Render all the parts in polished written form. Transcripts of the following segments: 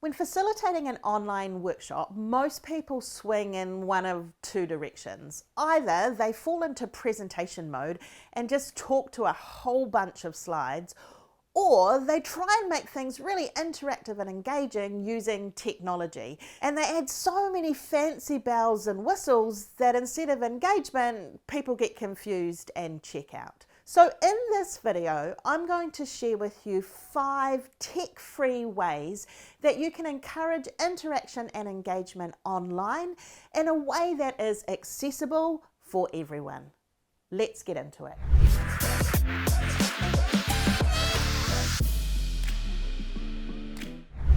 When facilitating an online workshop, most people swing in one of two directions. Either they fall into presentation mode and just talk to a whole bunch of slides, or they try and make things really interactive and engaging using technology. And they add so many fancy bells and whistles that instead of engagement, people get confused and check out. So in this video, I'm going to share with you 5 tech-free ways that you can encourage interaction and engagement online in a way that is accessible for everyone. Let's get into it.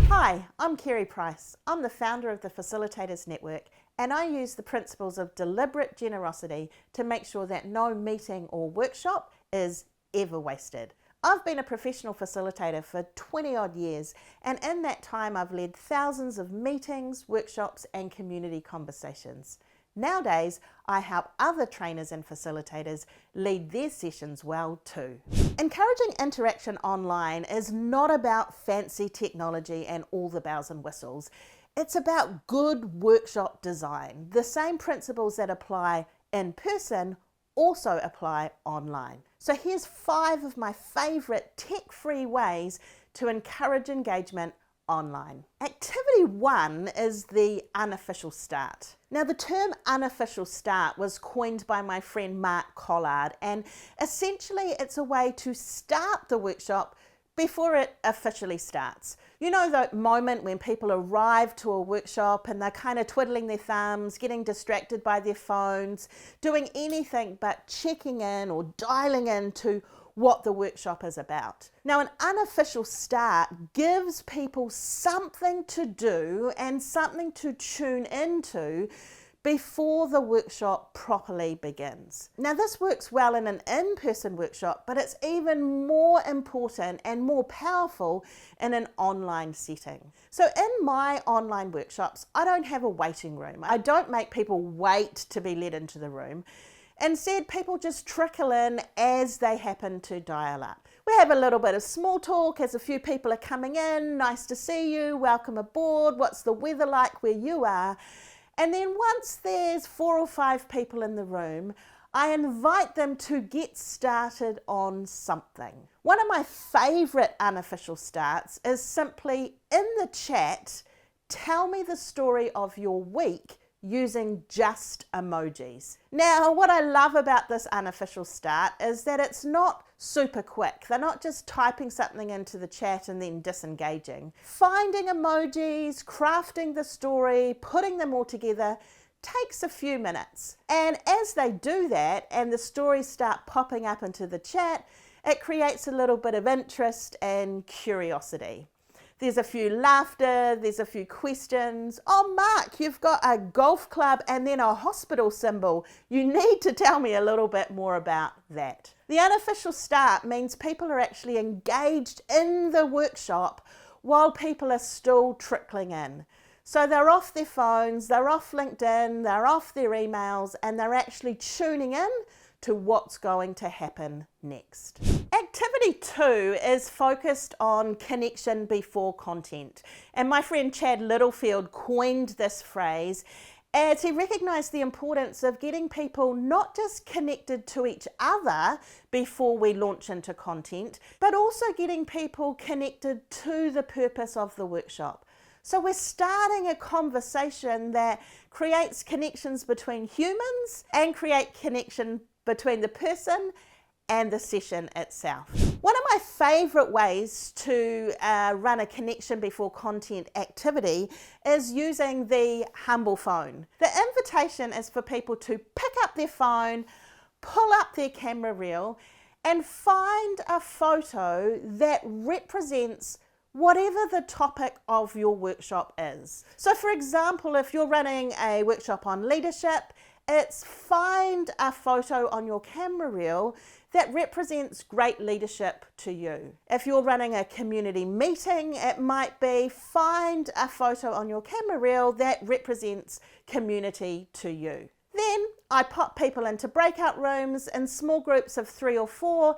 Hi, I'm Kerry Price. I'm the founder of the Facilitators Network, and I use the principles of deliberate generosity to make sure that no meeting or workshop is ever wasted. I've been a professional facilitator for 20 odd years, and in that time I've led thousands of meetings, workshops and community conversations. Nowadays, I help other trainers and facilitators lead their sessions well too. Encouraging interaction online is not about fancy technology and all the bells and whistles. It's about good workshop design. The same principles that apply in person also apply online. So here's 5 of my favorite tech-free ways to encourage engagement online. Activity 1 is the unofficial start. Now the term unofficial start was coined by my friend Mark Collard, and essentially it's a way to start the workshop before it officially starts. You know that moment when people arrive to a workshop and they're kind of twiddling their thumbs, getting distracted by their phones, doing anything but checking in or dialing into what the workshop is about. Now, an unofficial start gives people something to do and something to tune into before the workshop properly begins. Now, this works well in an in-person workshop, but it's even more important and more powerful in an online setting. So in my online workshops, I don't have a waiting room. I don't make people wait to be led into the room. Instead, people just trickle in as they happen to dial up. We have a little bit of small talk as a few people are coming in. Nice to see you, welcome aboard, what's the weather like where you are? And then once there's 4 or 5 people in the room, I invite them to get started on something. One of my favorite unofficial starts is simply in the chat, tell me the story of your week using just emojis. Now, what I love about this unofficial start is that it's not super quick. They're not just typing something into the chat and then disengaging. Finding emojis, crafting the story, putting them all together takes a few minutes. And as they do that and the stories start popping up into the chat, it creates a little bit of interest and curiosity. There's a few laughter, there's a few questions. Oh, Mark, you've got a golf club and then a hospital symbol. You need to tell me a little bit more about that. The unofficial start means people are actually engaged in the workshop while people are still trickling in. So they're off their phones, they're off LinkedIn, they're off their emails, and they're actually tuning in to what's going to happen next. Activity 2 is focused on connection before content. And my friend Chad Littlefield coined this phrase as he recognized the importance of getting people not just connected to each other before we launch into content, but also getting people connected to the purpose of the workshop. So we're starting a conversation that creates connections between humans and create connection between the person and the session itself. One of my favorite ways to run a connection before content activity is using the humble phone. The invitation is for people to pick up their phone, pull up their camera reel, and find a photo that represents whatever the topic of your workshop is. So for example, if you're running a workshop on leadership, it's find a photo on your camera reel that represents great leadership to you. If you're running a community meeting, it might be find a photo on your camera reel that represents community to you. Then I pop people into breakout rooms in small groups of 3 or 4,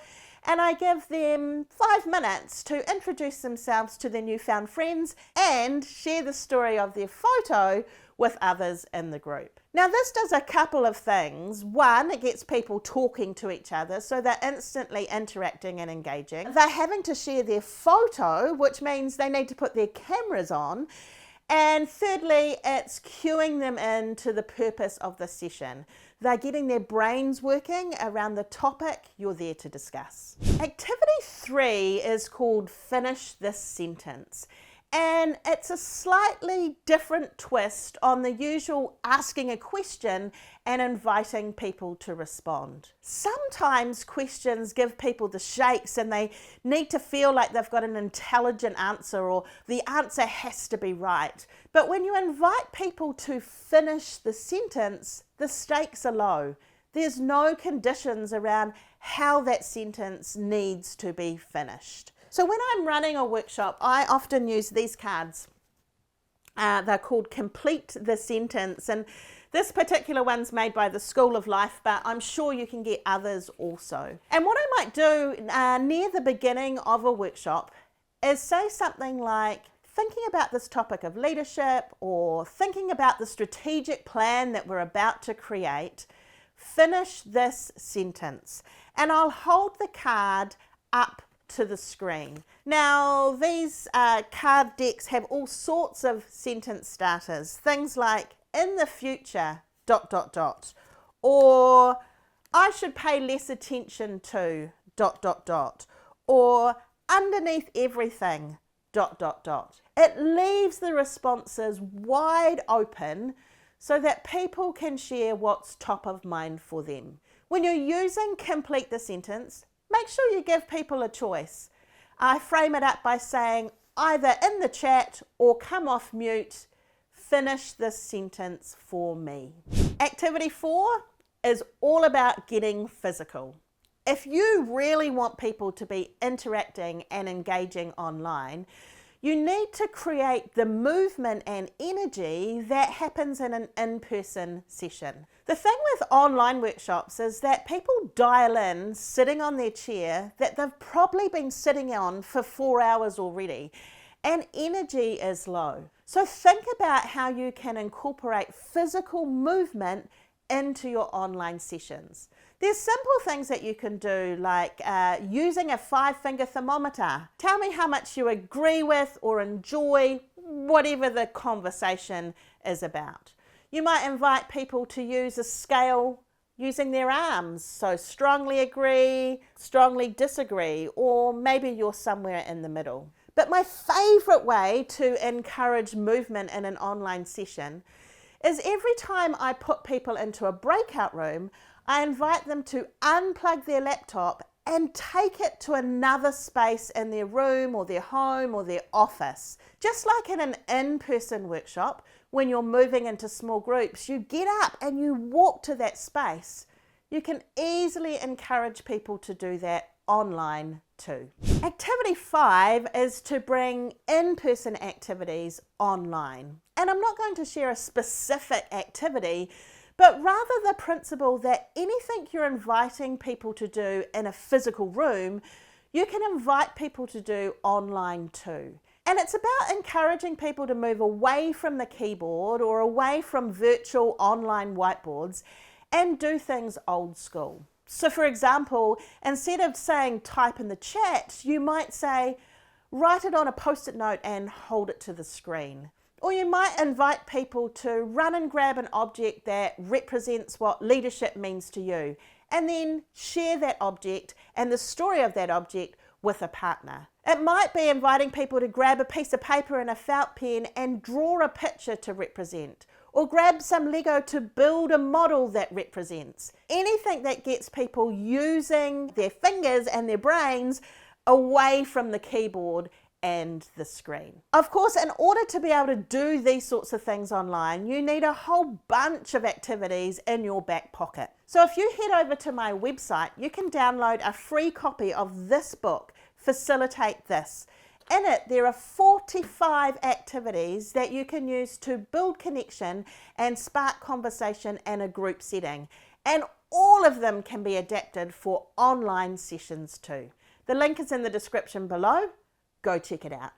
and I give them 5 minutes to introduce themselves to their newfound friends and share the story of their photo with others in the group. Now this does a couple of things. One, it gets people talking to each other, so they're instantly interacting and engaging. They're having to share their photo, which means they need to put their cameras on. And thirdly, it's cueing them into the purpose of the session. They're getting their brains working around the topic you're there to discuss. Activity 3 is called Finish This Sentence. And it's a slightly different twist on the usual asking a question and inviting people to respond. Sometimes questions give people the shakes and they need to feel like they've got an intelligent answer or the answer has to be right. But when you invite people to finish the sentence, the stakes are low. There's no conditions around how that sentence needs to be finished. So when I'm running a workshop, I often use these cards. They're called Complete the Sentence, and this particular one's made by the School of Life, but I'm sure you can get others also. And what I might do near the beginning of a workshop is say something like, thinking about this topic of leadership or thinking about the strategic plan that we're about to create, finish this sentence. And I'll hold the card up to the screen. Now these card decks have all sorts of sentence starters, things like in the future ... or I should pay less attention to ... or underneath everything ... It leaves the responses wide open so that people can share what's top of mind for them. When you're using Complete the Sentence, make sure you give people a choice. I frame it up by saying either in the chat or come off mute, finish this sentence for me. Activity 4 is all about getting physical. If you really want people to be interacting and engaging online, you need to create the movement and energy that happens in an in-person session. The thing with online workshops is that people dial in sitting on their chair that they've probably been sitting on for 4 hours already, and energy is low. So think about how you can incorporate physical movement into your online sessions. There's simple things that you can do, like using a 5-finger thermometer. Tell me how much you agree with or enjoy whatever the conversation is about. You might invite people to use a scale using their arms, so strongly agree, strongly disagree, or maybe you're somewhere in the middle. But my favorite way to encourage movement in an online session is every time I put people into a breakout room, I invite them to unplug their laptop and take it to another space in their room or their home or their office. Just like in an in-person workshop, when you're moving into small groups, you get up and you walk to that space. You can easily encourage people to do that online too. Activity 5 is to bring in-person activities online. And I'm not going to share a specific activity, but rather the principle that anything you're inviting people to do in a physical room, you can invite people to do online too. And it's about encouraging people to move away from the keyboard or away from virtual online whiteboards and do things old school. So for example, instead of saying type in the chat, you might say write it on a post-it note and hold it to the screen. Or you might invite people to run and grab an object that represents what leadership means to you, and then share that object and the story of that object with a partner. It might be inviting people to grab a piece of paper and a felt pen and draw a picture to represent, or grab some Lego to build a model that represents. Anything that gets people using their fingers and their brains away from the keyboard and the screen. Of course, in order to be able to do these sorts of things online, you need a whole bunch of activities in your back pocket. So if you head over to my website, you can download a free copy of this book, Facilitate This. In it, there are 45 activities that you can use to build connection and spark conversation in a group setting. And all of them can be adapted for online sessions too. The link is in the description below. Go check it out.